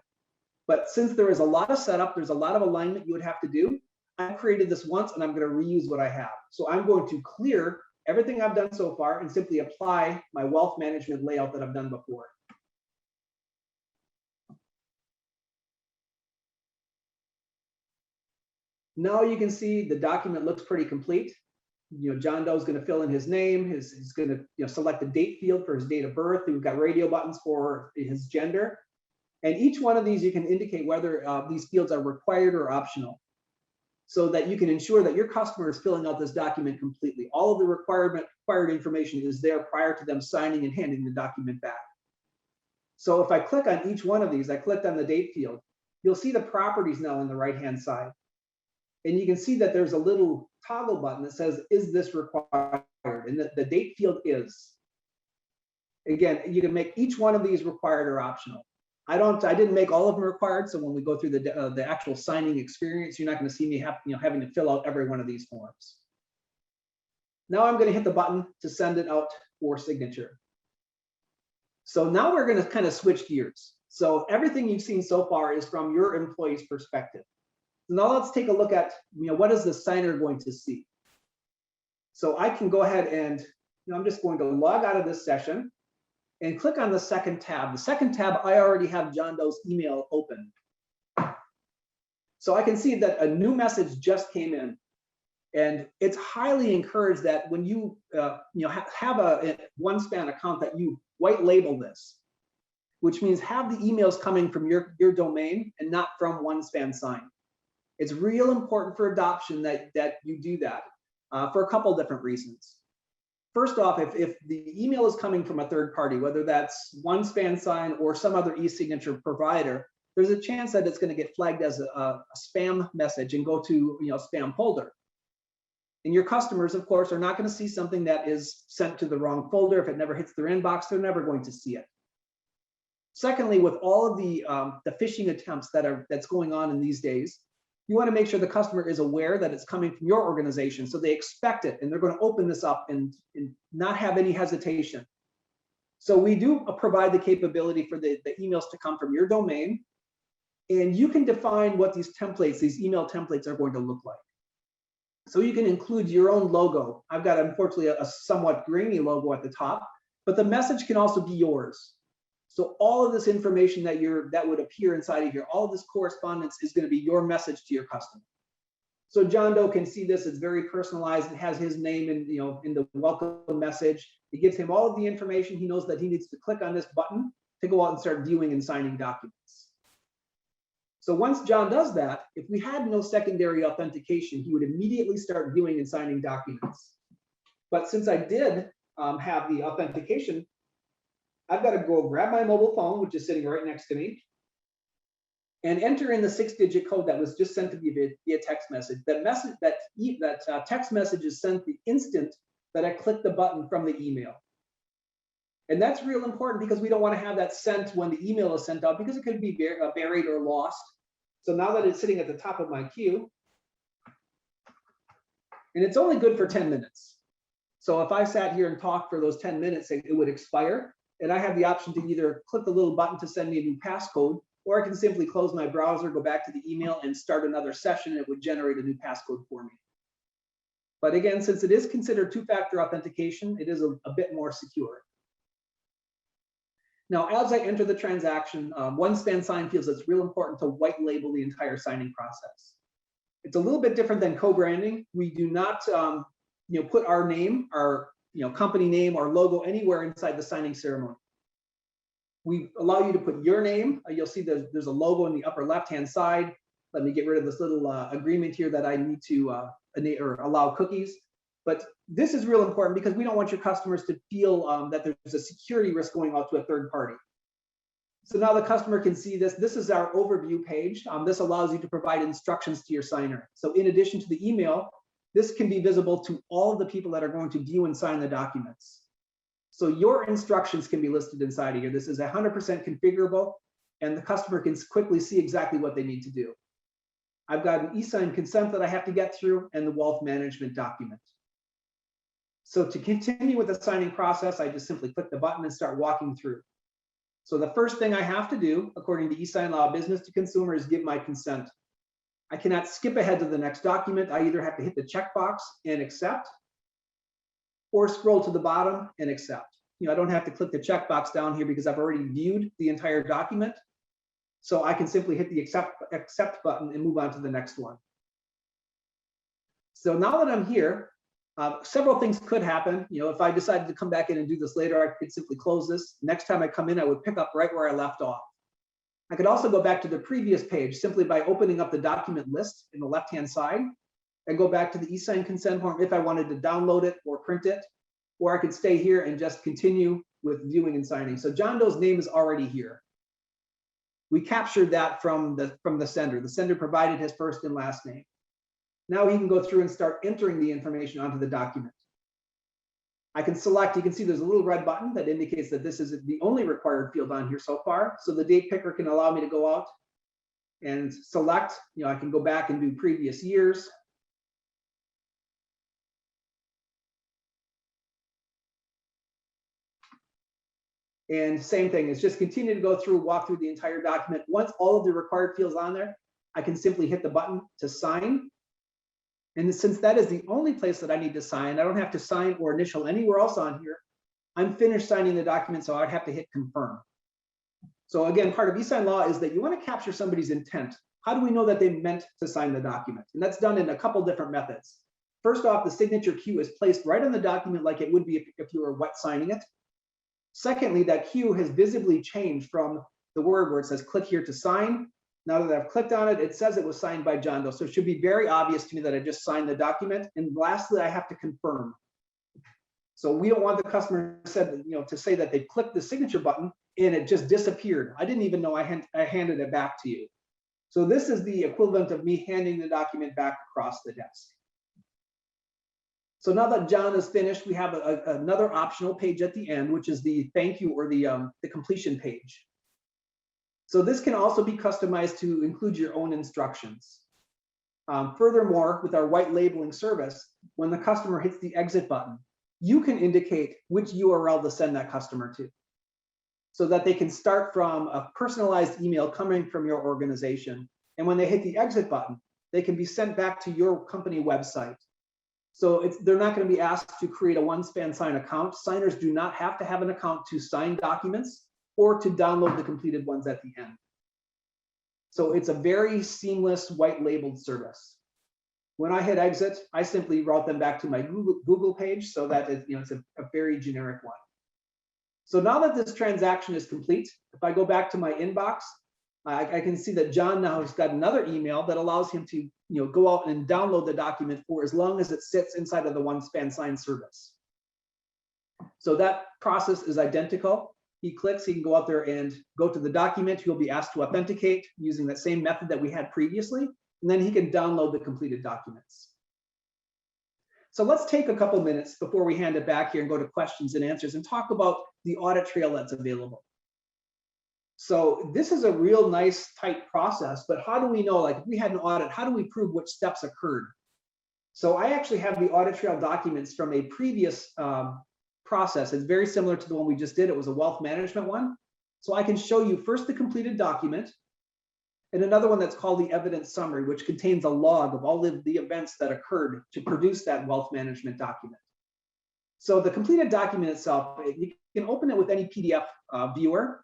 But since there is a lot of setup, there's a lot of alignment you would have to do. I created this once and I'm going to reuse what I have. So I'm going to clear everything I've done so far and simply apply my wealth management layout that I've done before. Now you can see the document looks pretty complete. John Doe is going to fill in his name. He's going to select the date field for his date of birth. We've got radio buttons for his gender. And each one of these, you can indicate whether these fields are required or optional, so that you can ensure that your customer is filling out this document completely. All of the required information is there prior to them signing and handing the document back. So if I click on each one of these, I clicked on the date field, you'll see the properties now on the right-hand side. And you can see that there's a little toggle button that says, is this required? And the date field is. Again, you can make each one of these required or optional. I didn't make all of them required, so when we go through the actual signing experience, you're not going to see me having to fill out every one of these forms. Now I'm going to hit the button to send it out for signature. So now we're going to kind of switch gears. So everything you've seen so far is from your employee's perspective. So now let's take a look at what is the signer going to see. So I can go ahead and I'm just going to log out of this session and click on the second tab. The second tab, I already have John Doe's email open. So I can see that a new message just came in. And it's highly encouraged that when you have a OneSpan account that you white label this, which means have the emails coming from your domain and not from OneSpan sign. It's real important for adoption that you do that for a couple different reasons. First off, if the email is coming from a third party, whether that's OneSpan sign or some other e-signature provider, there's a chance that it's going to get flagged as a spam message and go to spam folder. And your customers, of course, are not going to see something that is sent to the wrong folder. If it never hits their inbox, they're never going to see it. Secondly, with all of the phishing attempts that's going on in these days, you want to make sure the customer is aware that it's coming from your organization, so they expect it and they're going to open this up and not have any hesitation. So we do provide the capability for the emails to come from your domain, and you can define what these email templates are going to look like. So you can include your own logo. I've got, unfortunately, a somewhat grainy logo at the top, but the message can also be yours. So all of this information that would appear inside of here, all of this correspondence is going to be your message to your customer. So John Doe can see this. It's very personalized. It has his name in the welcome message. It gives him all of the information. He knows that he needs to click on this button to go out and start viewing and signing documents. So once John does that, if we had no secondary authentication, he would immediately start viewing and signing documents. But since I did have the authentication, I've got to go grab my mobile phone, which is sitting right next to me, and enter in the 6-digit code that was just sent to me via text message. That text message is sent the instant that I click the button from the email. And that's real important because we don't want to have that sent when the email is sent out, because it could be buried or lost. So now that it's sitting at the top of my queue, and it's only good for 10 minutes. So if I sat here and talked for those 10 minutes, it would expire. And I have the option to either click the little button to send me a new passcode, or I can simply close my browser, go back to the email and start another session. And it would generate a new passcode for me. But again, since it is considered two-factor authentication, it is a bit more secure. Now, as I enter the transaction, OneSpan sign feels it's real important to white label the entire signing process. It's a little bit different than co-branding. We do not put our name, our company name or logo anywhere inside the signing ceremony. We allow you to put your name. You'll see there's a logo in the upper left-hand side. Let me get rid of this little agreement here that I need to allow cookies. But this is real important because we don't want your customers to feel that there's a security risk going out to a third party. So now the customer can see this. This is our overview page. This allows you to provide instructions to your signer. So in addition to the email, this can be visible to all of the people that are going to view and sign the documents. So your instructions can be listed inside of here. This is 100% configurable, and the customer can quickly see exactly what they need to do. I've got an e-sign consent that I have to get through and the wealth management document. So to continue with the signing process, I just simply click the button and start walking through. So the first thing I have to do, according to e-sign law, business to consumer, is give my consent. I cannot skip ahead to the next document. I either have to hit the checkbox and accept, or scroll to the bottom and accept. I don't have to click the checkbox down here because I've already viewed the entire document. So I can simply hit the accept button and move on to the next one. So now that I'm here, several things could happen. If I decided to come back in and do this later, I could simply close this. Next time I come in, I would pick up right where I left off. I could also go back to the previous page simply by opening up the document list in the left-hand side and go back to the e-sign consent form if I wanted to download it or print it, or I could stay here and just continue with viewing and signing. So John Doe's name is already here. We captured that from the sender. The sender provided his first and last name. Now he can go through and start entering the information onto the document. I can select, you can see there's a little red button that indicates that this is the only required field on here so far. So the date picker can allow me to go out and select, I can go back and do previous years. And same thing, it's just continue to go through, walk through the entire document. Once all of the required fields on there, I can simply hit the button to sign. And since that is the only place that I need to sign, I don't have to sign or initial anywhere else on here. I'm finished signing the document, so I'd have to hit confirm. So again, part of e-sign law is that you want to capture somebody's intent. How do we know that they meant to sign the document? And that's done in a couple different methods. First off, the signature cue is placed right on the document like it would be if you were wet signing it. Secondly, that cue has visibly changed from the word where it says click here to sign. Now that I've clicked on it, it says it was signed by John Doe. So it should be very obvious to me that I just signed the document. And lastly, I have to confirm. So we don't want the customer to say that they clicked the signature button and it just disappeared. I didn't even know I handed it back to you. So this is the equivalent of me handing the document back across the desk. So now that John is finished, we have another optional page at the end, which is the thank you or the completion page. So this can also be customized to include your own instructions. Furthermore, with our white labeling service, when the customer hits the exit button, you can indicate which URL to send that customer to, so that they can start from a personalized email coming from your organization. And when they hit the exit button, they can be sent back to your company website. So they're not going to be asked to create a OneSpan sign account. Signers do not have to have an account to sign documents or to download the completed ones at the end. So it's a very seamless white labeled service. When I hit exit, I simply route them back to my Google page so that it's a very generic one. So now that this transaction is complete, if I go back to my inbox, I can see that John now has got another email that allows him to go out and download the document for as long as it sits inside of the OneSpan sign service. So that process is identical. He clicks, he can go out there and go to the document. He'll be asked to authenticate using that same method that we had previously, and then he can download the completed documents. So let's take a couple minutes before we hand it back here and go to questions and answers and talk about the audit trail that's available. So this is a real nice, tight process, but how do we know, like if we had an audit, how do we prove which steps occurred? So I actually have the audit trail documents from a previous process. It's very similar to the one we just did. It was a wealth management one. So I can show you first the completed document and another one that's called the evidence summary, which contains a log of all of the events that occurred to produce that wealth management document. So the completed document itself, you can open it with any PDF viewer.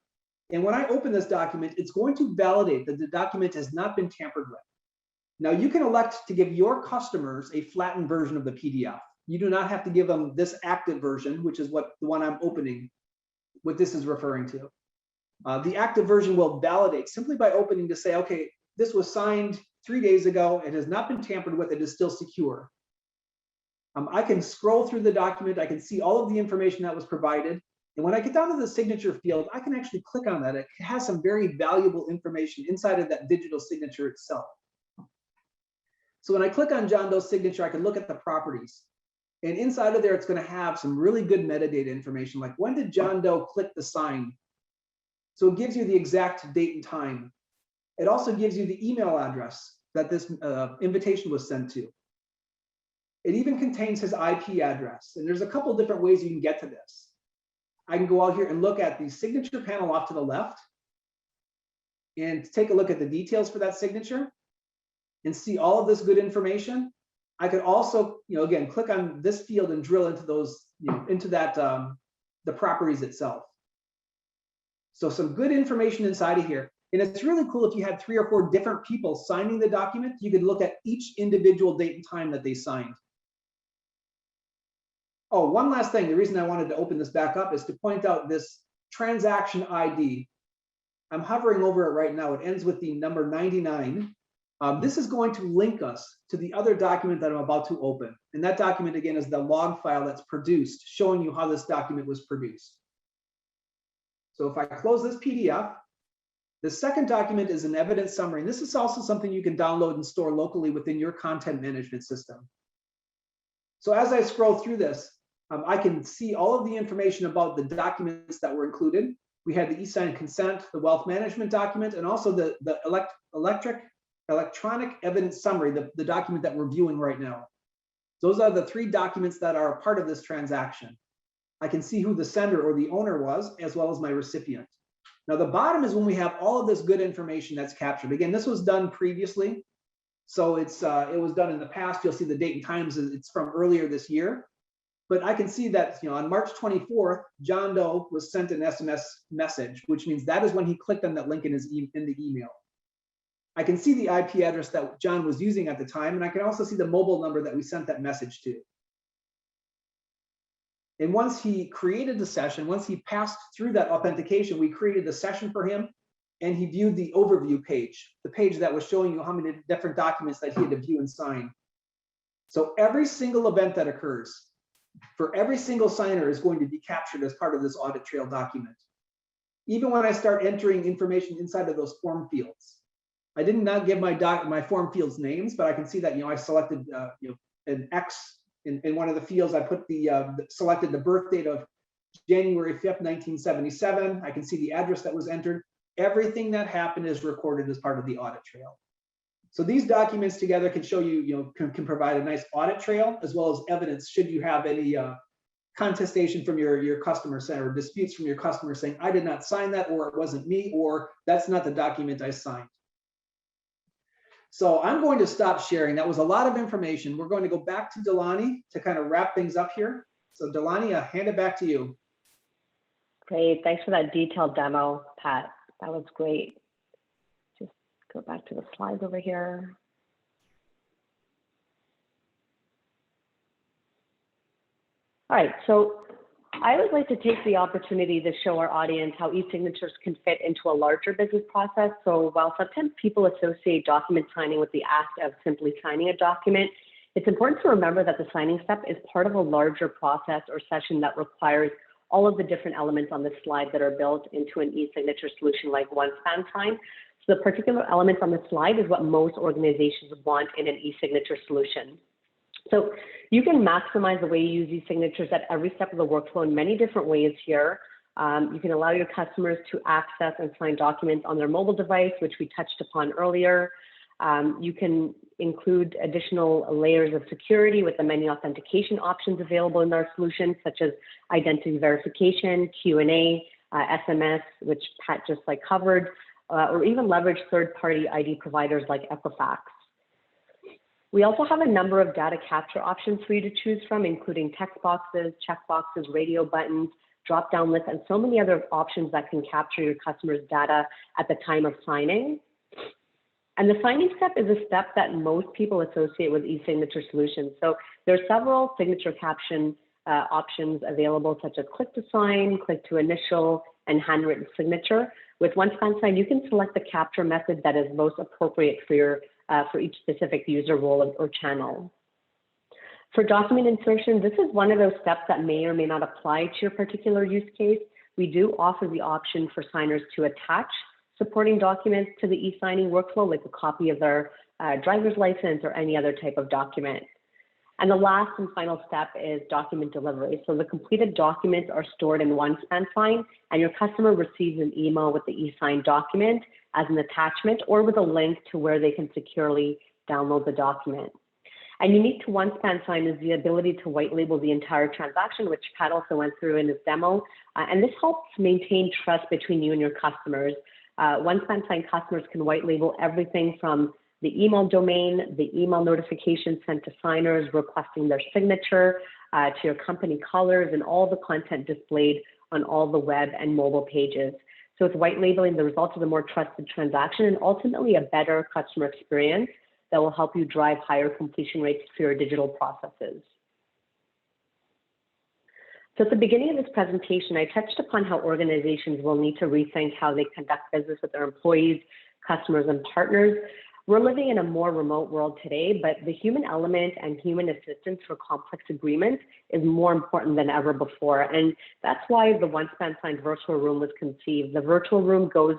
And when I open this document, it's going to validate that the document has not been tampered with. Now you can elect to give your customers a flattened version of the PDF. You do not have to give them this active version, which is what the one I'm opening, what this is referring to. The active version will validate simply by opening to say, okay, this was signed 3 days ago. It has not been tampered with. It is still secure. I can scroll through the document. I can see all of the information that was provided. And when I get down to the signature field, I can actually click on that. It has some very valuable information inside of that digital signature itself. So when I click on John Doe's signature, I can look at the properties. And inside of there, it's going to have some really good metadata information, like when did John Doe click the sign? So it gives you the exact date and time. It also gives you the email address that this invitation was sent to. It even contains his IP address. And there's a couple different ways you can get to this. I can go out here and look at the signature panel off to the left and take a look at the details for that signature and see all of this good information. I could also, again, click on this field and drill into those, into that, the properties itself. So some good information inside of here. And it's really cool if you had 3 or 4 different people signing the document, you could look at each individual date and time that they signed. Oh, one last thing. The reason I wanted to open this back up is to point out this transaction ID. I'm hovering over it right now. It ends with the number 99. This is going to link us to the other document that I'm about to open. And that document, again, is the log file that's produced, showing you how this document was produced. So if I close this PDF, the second document is an evidence summary. And this is also something you can download and store locally within your content management system. So as I scroll through this, I can see all of the information about the documents that were included. We had the e-sign consent, the wealth management document, and also the electronic evidence summary, the document that we're viewing right now. Those are the 3 documents that are a part of this transaction. I can see who the sender or the owner was, as well as my recipient. Now the bottom is when we have all of this good information that's captured. Again, this was done previously. So it was done in the past. You'll see the date and times, it's from earlier this year. But I can see that, on March 24th, John Doe was sent an SMS message, which means that is when he clicked on that link in the email. I can see the IP address that John was using at the time, and I can also see the mobile number that we sent that message to. And once he created the session, once he passed through that authentication, we created a session for him, and he viewed the overview page, the page that was showing you how many different documents that he had to view and sign. So every single event that occurs for every single signer is going to be captured as part of this audit trail document. Even when I start entering information inside of those form fields, I did not give my form fields names, but I can see that I selected an X in one of the fields. I put selected the birth date of January 5th, 1977. I can see the address that was entered. Everything that happened is recorded as part of the audit trail. So these documents together can show you, can provide a nice audit trail as well as evidence should you have any contestation from your customer center or disputes from your customer saying, I did not sign that, or it wasn't me, or that's not the document I signed. So I'm going to stop sharing. That was a lot of information. We're going to go back to Delani to kind of wrap things up here. So Delani, I'll hand it back to you. Great, thanks for that detailed demo, Pat. That was great. Just go back to the slides over here. All right, so I would like to take the opportunity to show our audience how e-signatures can fit into a larger business process. So while sometimes people associate document signing with the act of simply signing a document, it's important to remember that the signing step is part of a larger process or session that requires all of the different elements on this slide that are built into an e-signature solution like OneSpan Sign. So the particular elements on the slide is what most organizations want in an e-signature solution. So you can maximize the way you use e-signatures at every step of the workflow in many different ways here. You can allow your customers to access and sign documents on their mobile device, which we touched upon earlier. You can include additional layers of security with the many authentication options available in our solution, such as identity verification, Q&A, SMS, which Pat just covered, or even leverage third-party ID providers like Equifax. We also have a number of data capture options for you to choose from, including text boxes, check boxes, radio buttons, drop-down lists, and so many other options that can capture your customer's data at the time of signing. And the signing step is a step that most people associate with e-signature solutions. So there are several signature caption options available, such as click to sign, click to initial, and handwritten signature. With OneSpan Sign, you can select the capture method that is most appropriate for each specific user role or channel. For document insertion, this is one of those steps that may or may not apply to your particular use case. We do offer the option for signers to attach supporting documents to the e-signing workflow, like a copy of their driver's license or any other type of document. And the last and final step is document delivery. So the completed documents are stored in OneSpan Sign, and your customer receives an email with the e-signed document as an attachment or with a link to where they can securely download the document. And unique to OneSpan Sign is the ability to white label the entire transaction, which Pat also went through in his demo. And this helps maintain trust between you and your customers. OneSpan Sign customers can white label everything from the email domain, the email notifications sent to signers requesting their signature, to your company colors and all the content displayed on all the web and mobile pages. So it's white labeling the results of a more trusted transaction and ultimately a better customer experience that will help you drive higher completion rates for your digital processes. So at the beginning of this presentation, I touched upon how organizations will need to rethink how they conduct business with their employees, customers, and partners. We're living in a more remote world today, but the human element and human assistance for complex agreements is more important than ever before. And that's why the OneSpan Sign virtual room was conceived. The virtual room goes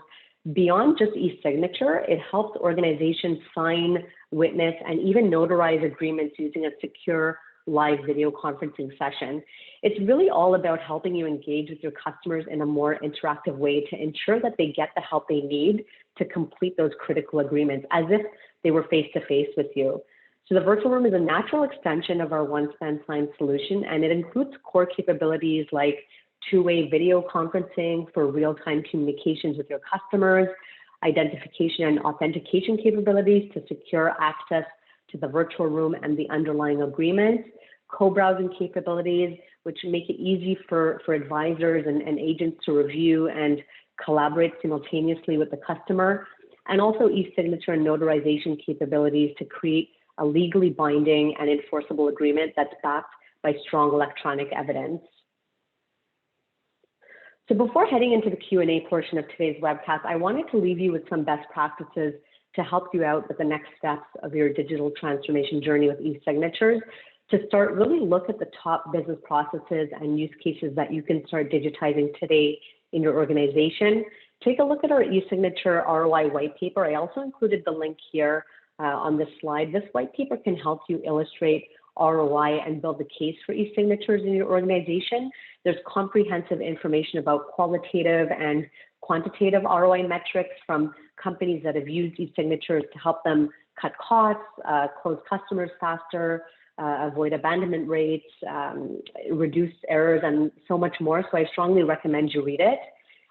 beyond just e-signature. It helps organizations sign, witness, and even notarize agreements using a secure live video conferencing session. It's really all about helping you engage with your customers in a more interactive way to ensure that they get the help they need to complete those critical agreements as if they were face-to-face with you. So the virtual room is a natural extension of our OneSpan Sign solution, and it includes core capabilities like two-way video conferencing for real-time communications with your customers, identification and authentication capabilities to secure access to the virtual room and the underlying agreements, co-browsing capabilities, which make it easy for advisors and agents to review and collaborate simultaneously with the customer, and also e-signature and notarization capabilities to create a legally binding and enforceable agreement that's backed by strong electronic evidence. So before heading into the Q&A portion of today's webcast, I wanted to leave you with some best practices to help you out with the next steps of your digital transformation journey with e-signatures. To start, really look at the top business processes and use cases that you can start digitizing today in your organization. Take a look at our e-signature ROI white paper. I also included the link here on this slide. This white paper can help you illustrate ROI and build the case for e-signatures in your organization. There's comprehensive information about qualitative and quantitative ROI metrics from companies that have used e-signatures to help them cut costs, close customers faster, avoid abandonment rates, reduce errors, and so much more. So I strongly recommend you read it.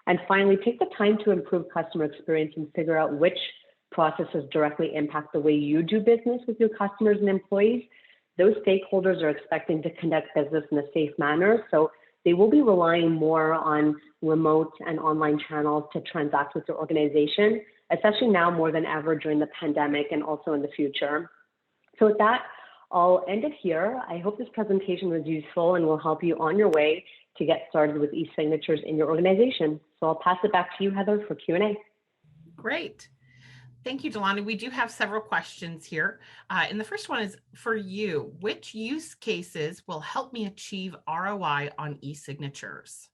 And finally, take the time to improve customer experience and figure out which processes directly impact the way you do business with your customers and employees. Those stakeholders are expecting to conduct business in a safe manner, so they will be relying more on remote and online channels to transact with your organization, especially now more than ever during the pandemic and also in the future. So with that, I'll end it here. I hope this presentation was useful and will help you on your way to get started with e-signatures in your organization. So I'll pass it back to you, Heather, for Q&A. Great. Thank you, Delani. We do have several questions here. And the first one is for you. Which use cases will help me achieve ROI on e-signatures?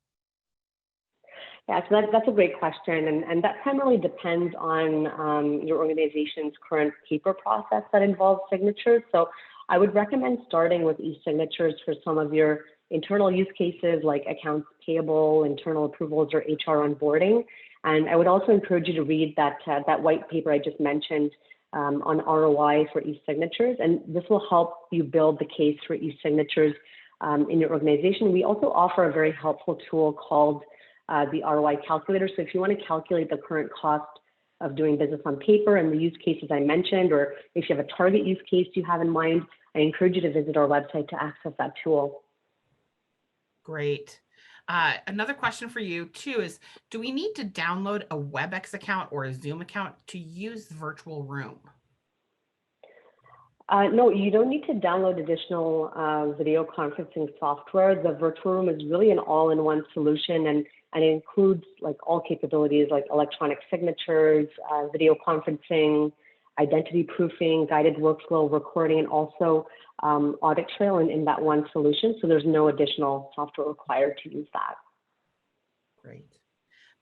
Yeah, so that's a great question. And that primarily depends on your organization's current paper process that involves signatures. So I would recommend starting with e-signatures for some of your internal use cases like accounts payable, internal approvals, or HR onboarding. And I would also encourage you to read that white paper I just mentioned on ROI for e-signatures. And this will help you build the case for e-signatures in your organization. We also offer a very helpful tool called the ROI calculator. So if you want to calculate the current cost of doing business on paper and the use cases I mentioned, or if you have a target use case you have in mind, I encourage you to visit our website to access that tool. Great. Another question for you too is, do we need to download a WebEx account or a Zoom account to use the virtual room? No, you don't need to download additional video conferencing software. The virtual room is really an all-in-one solution, and it includes like all capabilities like electronic signatures, video conferencing, identity proofing, guided workflow recording, and also audit trail in that one solution. So there's no additional software required to use that. Great.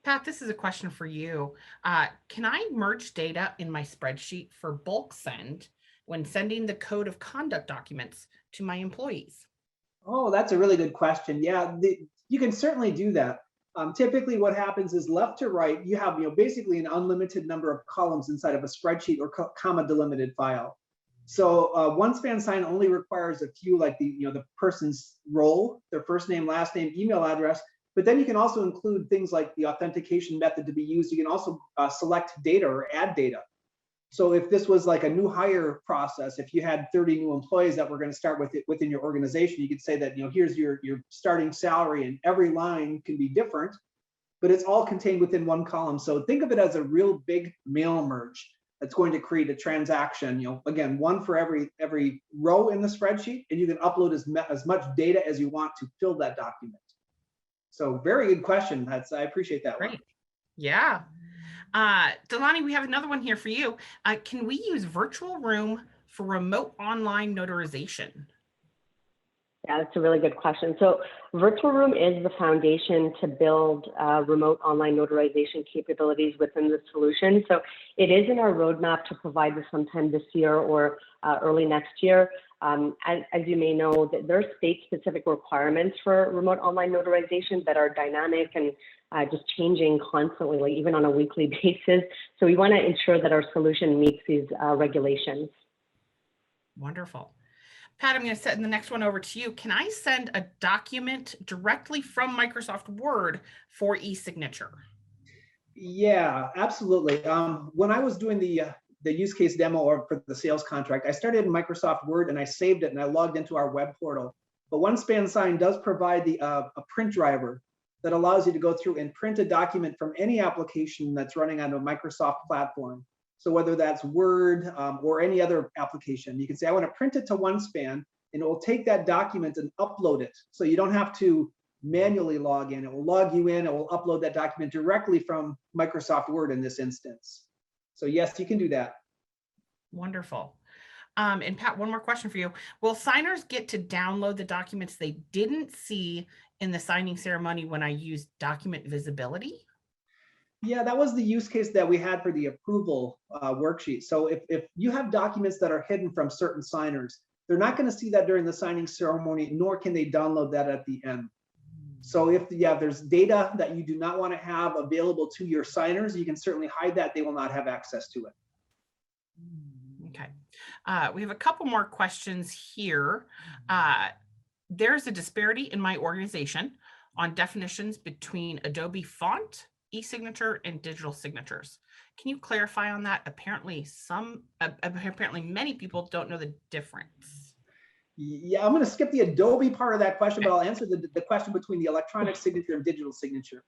Pat, this is a question for you. Can I merge data in my spreadsheet for bulk send when sending the code of conduct documents to my employees? Oh, that's a really good question. Yeah, you can certainly do that. Typically what happens is left to right, you have basically an unlimited number of columns inside of a spreadsheet or comma delimited file. So OneSpan sign only requires a few, like the person's role, their first name, last name, email address. But then you can also include things like the authentication method to be used. You can also select data or add data. So if this was like a new hire process, if you had 30 new employees that were going to start with it within your organization, you could say that, here's your starting salary, and every line can be different, but it's all contained within one column. So think of it as a real big mail merge that's going to create a transaction, again, one for every row in the spreadsheet, and you can upload as much data as you want to fill that document. So very good question. I appreciate that one. Great. Yeah. Delani, we have another one here for you. Can we use Virtual Room for remote online notarization? Yeah, that's a really good question. So Virtual Room is the foundation to build remote online notarization capabilities within the solution. So it is in our roadmap to provide this sometime this year or early next year. As you may know, there are state-specific requirements for remote online notarization that are dynamic and just changing constantly, like even on a weekly basis. So we want to ensure that our solution meets these regulations. Wonderful. Pat, I'm going to send the next one over to you. Can I send a document directly from Microsoft Word for e-signature? Yeah, absolutely. When I was doing the use case demo or for the sales contract, I started in Microsoft Word and I saved it and I logged into our web portal. But OneSpan Sign does provide a print driver that allows you to go through and print a document from any application that's running on a Microsoft platform. So whether that's Word or any other application, you can say, I want to print it to OneSpan, and it will take that document and upload it. So you don't have to manually log in. It will log you in. It will upload that document directly from Microsoft Word in this instance. So yes, you can do that. Wonderful. And Pat, one more question for you. Will signers get to download the documents they didn't see in the signing ceremony when I used document visibility? Yeah, that was the use case that we had for the approval worksheet. So if you have documents that are hidden from certain signers, they're not going to see that during the signing ceremony, nor can they download that at the end. So if there's data that you do not want to have available to your signers, you can certainly hide that. They will not have access to it. Okay. We have a couple more questions here. There's a disparity in my organization on definitions between Adobe font, e-signature, and digital signatures. Can you clarify on that? Apparently many people don't know the difference. Yeah, I'm going to skip the Adobe part of that question, but I'll answer the question between the electronic signature and digital signature.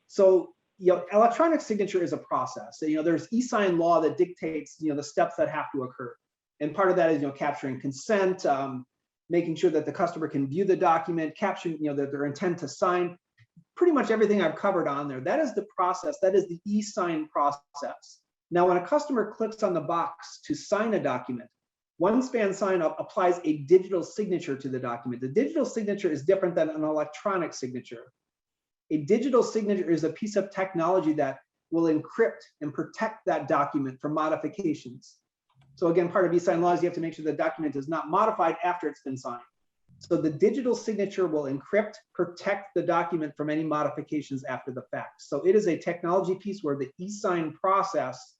So, electronic signature is a process. So, there's e-sign law that dictates, the steps that have to occur. And part of that is, capturing consent, making sure that the customer can view the document, capturing, their intent to sign. Pretty much everything I've covered on there. That is the process. That is the e-sign process. Now, when a customer clicks on the box to sign a document, OneSpan Sign Up applies a digital signature to the document. The digital signature is different than an electronic signature. A digital signature is a piece of technology that will encrypt and protect that document from modifications. So again, part of e-sign law is you have to make sure the document is not modified after it's been signed. So the digital signature will encrypt, protect the document from any modifications after the fact. So it is a technology piece where the e-sign process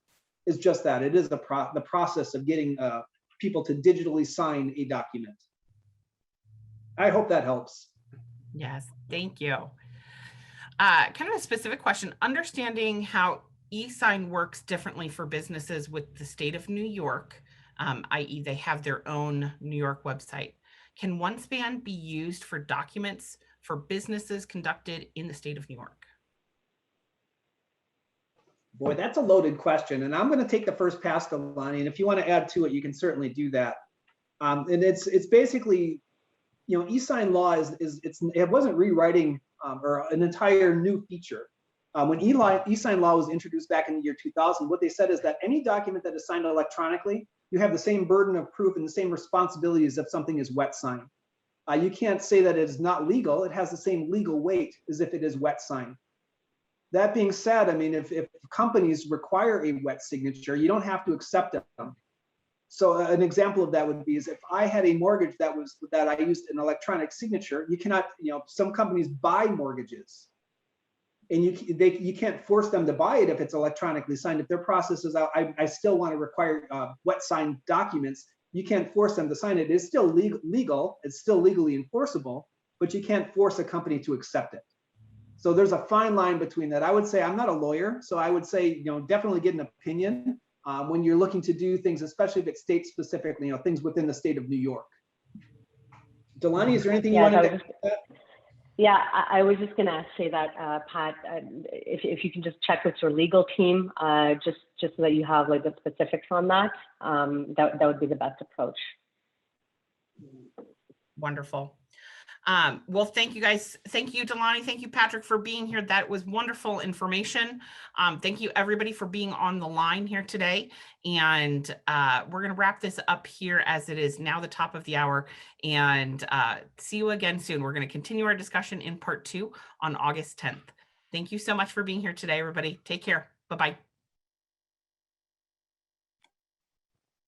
is just that. It is the process of getting people to digitally sign a document. I hope that helps. Yes, thank you. Kind of a specific question, understanding how e-sign works differently for businesses with the state of New York, i.e. they have their own New York website. Can OneSpan be used for documents for businesses conducted in the state of New York? Boy, that's a loaded question. And I'm going to take the first pass, Delani. And if you want to add to it, you can certainly do that. And it's basically, e-sign law it wasn't rewriting or an entire new feature. When e-sign law was introduced back in the year 2000, what they said is that any document that is signed electronically, you have the same burden of proof and the same responsibilities if something is wet signed. You can't say that it is not legal. It has the same legal weight as if it is wet signed. That being said, I mean, if companies require a wet signature, you don't have to accept them. So an example of that would be is if I had a mortgage that I used an electronic signature, you cannot, some companies buy mortgages, and you can't force them to buy it if it's electronically signed. If their process is out, I still want to require wet signed documents you can't force them to sign it. It's still legal. It's still legally enforceable, but you can't force a company to accept it. So there's a fine line between that. I would say, I'm not a lawyer, so I would say, definitely get an opinion when you're looking to do things, especially if it's state specific, things within the state of New York. Delani, is there anything you wanted to add? Yeah, I was just going to say that, Pat, if you can just check with your legal team, just so that you have like the specifics on that, that would be the best approach. Wonderful. Well, thank you guys. Thank you, Delani. Thank you, Patrick, for being here. That was wonderful information. Thank you, everybody, for being on the line here today. And we're going to wrap this up here as it is now the top of the hour, and see you again soon. We're going to continue our discussion in part 2 on August 10th. Thank you so much for being here today, everybody. Take care. Bye-bye.